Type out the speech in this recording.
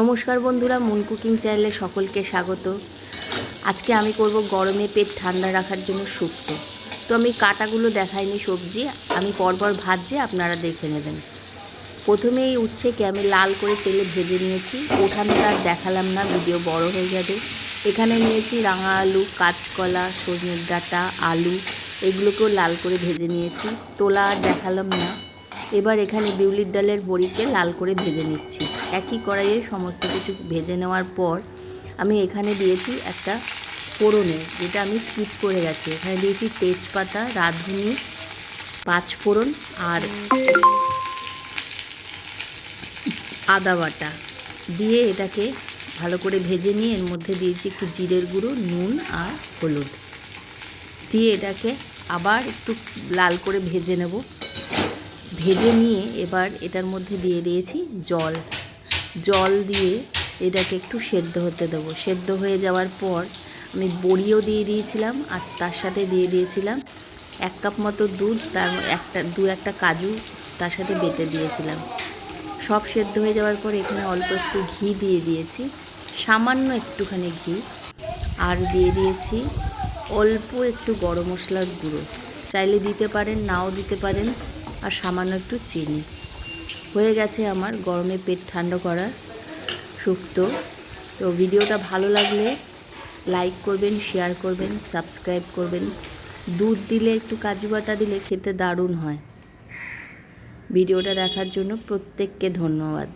নমস্কার বন্ধুরা, moon cooking চ্যানেলে সকলকে স্বাগত। আজকে আমি করব গরমে পেট ঠান্ডা রাখার জন্য শুক্তো। তো আমি কাটাগুলো দেখাইনি, সবজি আমি পরপর ভাজছি, আপনারা দেখে নেবেন। প্রথমে এই উচ্ছেকে আমি লাল করে তেলে ভেজে নিয়েছি। ওঠানোটা আর দেখালাম না, ভিডিও বড় হয়ে যাবে। এখানে নিয়েছি রাঙা আলু, কাঁচকলা, সজনের ডাঁটা, আলু, এগুলোকেও লাল করে ভেজে নিয়েছি। তোলা আর দেখালাম না। এবার এখানে বিউলির ডালের বড়িকে লাল করে ভেজে নিচ্ছি। একই কড়াইয়ে সমস্ত কিছু ভেজে নেওয়ার পর আমি এখানে দিয়েছি একটা ফোড়নে, যেটা আমি স্কিপ করে গেছি। এখানে দিয়েছি তেজপাতা, রাঁধুনি, পাঁচফোড়ন আর আদা বাটা দিয়ে এটাকে ভালো করে ভেজে নিয়ে এর মধ্যে দিয়েছি একটু জিরের গুঁড়ো, নুন আর হলুদ দিয়ে এটাকে আবার একটু লাল করে ভেজে নেব। ভেজে নিয়ে এবার এটার মধ্যে দিয়ে দিয়েছি জল দিয়ে এটাকে একটু সেদ্ধ হতে দেবো। সেদ্ধ হয়ে যাওয়ার পর আমি বড়িও দিয়ে দিয়েছিলাম আর তার সাথে দিয়ে দিয়েছিলাম 1 কাপ মতো দুধ, তার একটা কাজু তার সাথে বেটে দিয়েছিলাম। সব সেদ্ধ হয়ে যাওয়ার পর এখানে অল্প একটু ঘি দিয়ে দিয়েছি, সামান্য একটুখানি ঘি, আর দিয়ে দিয়েছি অল্প একটু গরম মশলার গুঁড়ো, চাইলে দিতে পারেন, নাও দিতে পারেন, আর সামান্য একটু চিনি। হয়ে গেছে আমার গরমে পেট ঠান্ডা করা শুক্তো। তো ভিডিওটা ভালো লাগলে লাইক করবেন, শেয়ার করবেন, সাবস্ক্রাইব করবেন। দুধ দিলে, একটু কাজু বাটা দিলে খেতে দারুণ হয়। ভিডিওটা দেখার জন্য প্রত্যেককে ধন্যবাদ।